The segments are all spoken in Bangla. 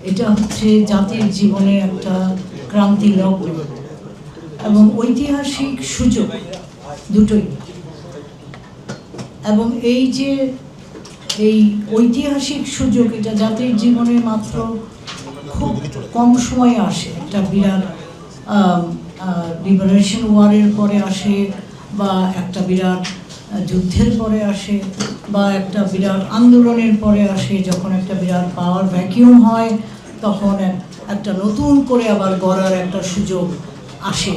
এটা হচ্ছে জাতির জীবনে একটা ক্রান্তি লগ্ন এবং ঐতিহাসিক সুযোগ দুটোই। এবং এই যে এই ঐতিহাসিক সুযোগ, এটা জাতির জীবনে মাত্র খুব কম সময়ে আসে। একটা বিরাট লিবারেশন ওয়ারের পরে আসে, বা একটা বিরাট যুদ্ধের পরে আসে, বা একটা বিরাট আন্দোলনের পরে আসে। যখন একটা বিরাট পাওয়ার ভ্যাকিউম হয়, তখন একটা নতুন করে আবার গড়ার একটা সুযোগ আসে,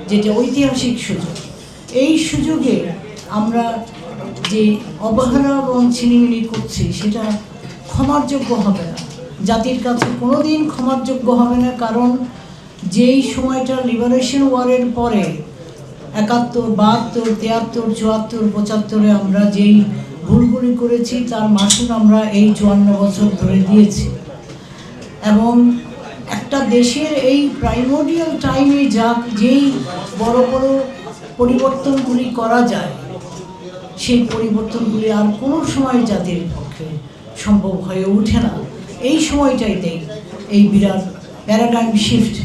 যেটা ঐতিহাসিক সুযোগ। এই সুযোগে আমরা যে অবহেলা এবং ছিনিমিনি করছি, সেটা ক্ষমার যোগ্য হবে না, জাতির কাছে কোনোদিন ক্ষমার যোগ্য হবে না। কারণ যেই সময়টা লিবারেশন ওয়ারের পরে 71, 72, 73, 74, 75-এ আমরা যেই ভুলগুলি করেছি, তার মাসুল আমরা এই 54 বছর ধরে দিয়েছি। এবং একটা দেশের এই প্রাইমোডিয়াল টাইমে যেই বড় বড় পরিবর্তনগুলি করা যায়, সেই পরিবর্তনগুলি আর কোনো সময় জাতির পক্ষে সম্ভব হয়ে ওঠে না। এই সময়টাইতেই এই বিরাট প্যারাডাইম শিফট,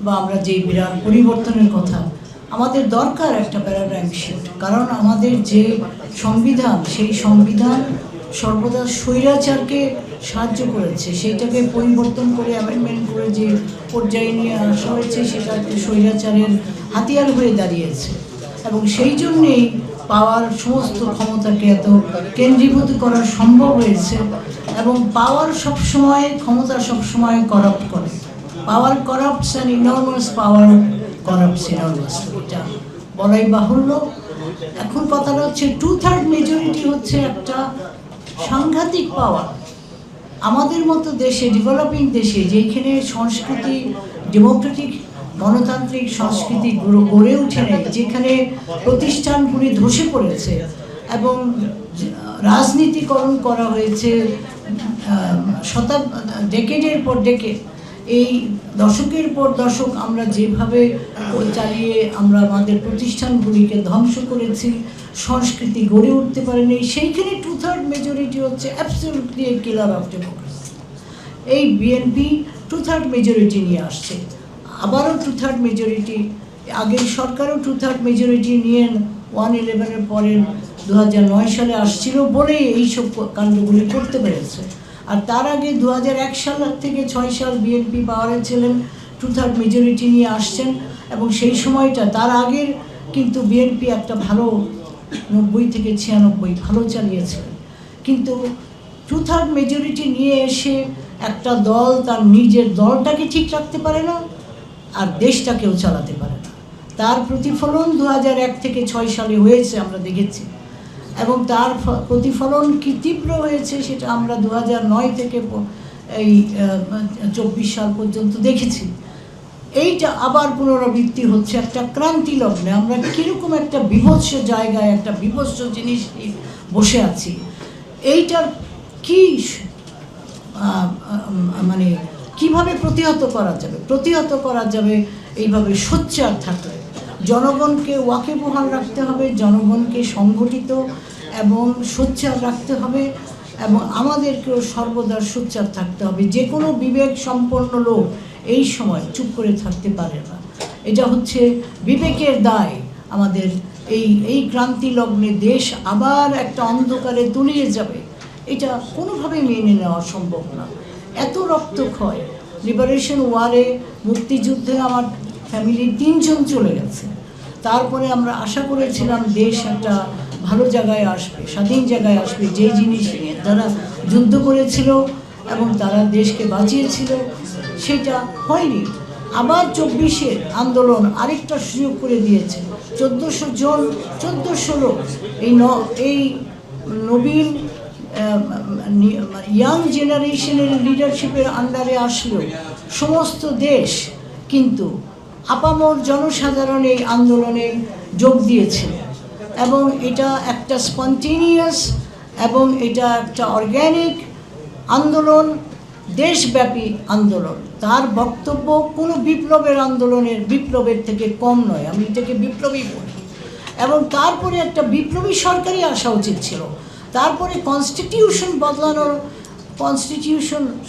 বা আমরা যে বিরাট পরিবর্তনের কথা, আমাদের দরকার একটা প্যারাডাইম শিফট। কারণ আমাদের যে সংবিধান, সেই সংবিধান সর্বদা স্বৈরাচারকে সাহায্য করেছে। সেইটাকে পরিবর্তন করে, অ্যামেন্ডমেন্ট করে যে পর্যায়ে নিয়ে আসা হয়েছে, সেটা একটা স্বৈরাচারের হাতিয়ার হয়ে দাঁড়িয়েছে। এবং সেই জন্যেই পাওয়ার সমস্ত ক্ষমতাকে এত কেন্দ্রীভূত করা সম্ভব হয়েছে। এবং পাওয়ার সবসময়, ক্ষমতা সবসময় করাপ্ট করে। পাওয়ার করাপ্টস অ্যান্ড ইনর্মাস পাওয়ার করাপ্টস ইনর্মাসলি, এটা বলাই বাহুল্য। এখন কথাটা হচ্ছে 2/3 মেজরিটি হচ্ছে একটা সাংঘাতিক পাওয়ার। আমাদের মতো দেশে, ডেভেলপিং দেশে, যেখানে সংস্কৃতি ডেমোক্রেটিক গণতান্ত্রিক সংস্কৃতি গড়ে উঠে নেই, যেখানে প্রতিষ্ঠানগুলি ধসে পড়েছে এবং রাজনীতিকরণ করা হয়েছে ডেকেডের পর ডেকেড, এই দশকের পর দশক আমরা যেভাবে চালিয়ে আমরা আমাদের প্রতিষ্ঠানগুলিকে ধ্বংস করেছি, সংস্কৃতি গড়ে উঠতে পারেনি, সেইখানে 2/3 মেজরিটি হচ্ছে absolutely A killer of democracy. এই বিএনপি 2/3 মেজরিটি নিয়ে আসছে, আবারও 2/3 মেজরিটি, আগের সরকারও 2/3 মেজরিটি নিয়ে 111-এর পরে 2009 সালে আসছিল বলেই এইসব কাণ্ডগুলি করতে পেরেছে। আর তার আগে 2001 সাল থেকে 6 সাল বিএনপি পাওয়ারে ছিলেন, 2/3 মেজরিটি নিয়ে আসছেন। এবং সেই সময়টা, তার আগের কিন্তু বিএনপি একটা ভালো 90 থেকে 96 ভালো চালিয়েছিলেন। কিন্তু 2/3 মেজরিটি নিয়ে এসে একটা দল তার নিজের দলটাকে ঠিক রাখতে পারে না, আর দেশটাকেও চালাতে পারে না। তার প্রতিফলন 2001 থেকে 6 সালে হয়েছে, আমরা দেখেছি। এবং তার প্রতিফলন কি তীব্র হয়েছে, সেটা আমরা 2009 থেকে এই 24 সাল পর্যন্ত দেখেছি। এইটা আবার পুনরাবৃত্তি হচ্ছে একটা ক্রান্তি লগ্নে। আমরা কীরকম একটা বিভৎস জায়গায়, একটা বিভৎস জিনিস বসে আছি। এইটার কি মানে কিভাবে প্রতিহত করা যাবে? প্রতিহত করা যাবে এইভাবে সোচ্চার থাকলে। জনগণকে ওয়াকিবহাল রাখতে হবে, জনগণকে সংগঠিত এবং সোচ্চার রাখতে হবে, এবং আমাদেরকেও সর্বদা সোচ্চার থাকতে হবে। যে কোনো বিবেক সম্পন্ন লোক এই সময় চুপ করে থাকতে পারে না। এটা হচ্ছে বিবেকের দায় আমাদের। এই ক্রান্তি লগ্নে দেশ আবার একটা অন্ধকারে তলিয়ে যাবে, এটা কোনোভাবেই মেনে নেওয়া সম্ভব না। এত রক্তক্ষয়, লিবারেশন ওয়ারে, মুক্তিযুদ্ধে আমার ফ্যামিলির 3 জন চলে গেছে। তারপরে আমরা আশা করেছিলাম দেশ একটা ভালো জায়গায় আসবে, স্বাধীন জায়গায় আসবে, যে জিনিস নিয়ে তারা যুদ্ধ করেছিল এবং তারা দেশকে বাঁচিয়েছিল, সেটা হয়নি। আবার 24-এর আন্দোলন আরেকটা সুযোগ করে দিয়েছে। 1400 লোক এই নবীন ইয়াং জেনারেশনের লিডারশিপের আন্ডারে আসলেও সমস্ত দেশ কিন্তু আপামর জনসাধারণ এই আন্দোলনে যোগ দিয়েছিল। এবং এটা একটা স্পন্টেনিয়াস এবং এটা একটা অর্গ্যানিক আন্দোলন, দেশব্যাপী আন্দোলন। তার বক্তব্য কোনো বিপ্লবের থেকে কম নয়। আমি এটাকে বিপ্লবী বলি। এবং তারপরে একটা বিপ্লবী সরকারই আসা উচিত ছিল। তারপরে কনস্টিটিউশন বদলানোর,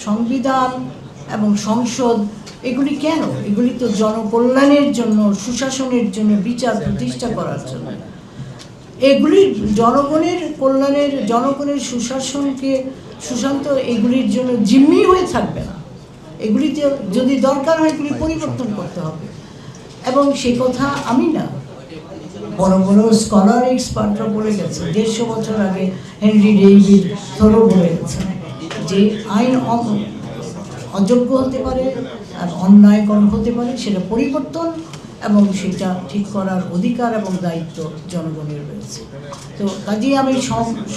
সংবিধান এবং সংসদ, এগুলি কেন? এগুলি তো জনকল্যাণের জন্য, সুশাসনের জন্য, বিচার প্রতিষ্ঠা করার জন্য। এগুলি জনগণের কল্যাণের, জনগণের সুশাসনকে সুশান্ত এগুলির জন্য জিম্মি হয়ে থাকবে না। এগুলিতে যদি দরকার হয় এগুলি পরিবর্তন করতে হবে। এবং সে কথা আমি না, বড় বড় স্কলার এক্সপার্টরা বলে গেছে, 150 বছর আগে হেনরি ডেভিড থোরো বলে গেছেন যে আইন অযোগ্য হতে পারে আর অন্যায়কর হতে পারে, সেটা পরিবর্তন এবং সেটা ঠিক করার অধিকার এবং দায়িত্ব জনগণের রয়েছে। তো কাজেই আমি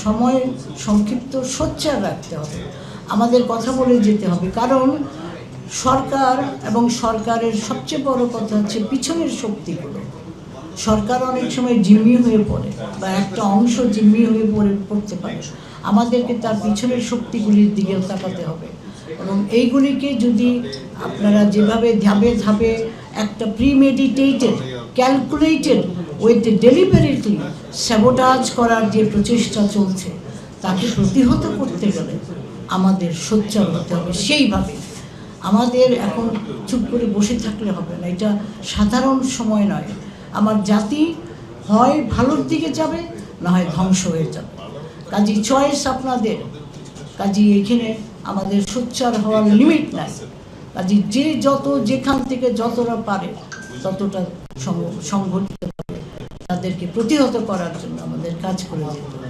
সময় সংক্ষিপ্ত সোচ্চার রাখতে হবে, আমাদের কথা বলে যেতে হবে। কারণ সরকার এবং সরকারের সবচেয়ে বড় কথা হচ্ছে পিছনের শক্তিগুলো। সরকার অনেক সময় জিম্মি হয়ে পড়ে বা একটা অংশ জিম্মি হয়ে পড়তে পারে, আমাদেরকে তার পিছনের শক্তিগুলির দিকেও তাকাতে হবে। এবং এইগুলিকে যদি আপনারা যেভাবে ধাপে ধাপে একটা premeditated, calculated with deliberately sabotage করার যে প্রচেষ্টা চলছে, তাকে প্রতিহত করতে গেলে আমাদের সোচ্চার হতে হবে। সেইভাবে আমাদের এখন চুপ করে বসে থাকলে হবে না, এটা সাধারণ সময় নয়। আমার জাতি হয় ভালোর দিকে যাবে, না হয় ধ্বংস হয়ে যাবে। কাজী চয়েস আপনাদের, কাজী এখানে আমাদের সোচ্চার হওয়ার লিমিট নাই। কাজী যে যত যেখান থেকে যতটা পারে ততটা সংগঠিত করে তাদেরকে প্রতিহত করার জন্য আমাদের কাজ করে যেতে হবে।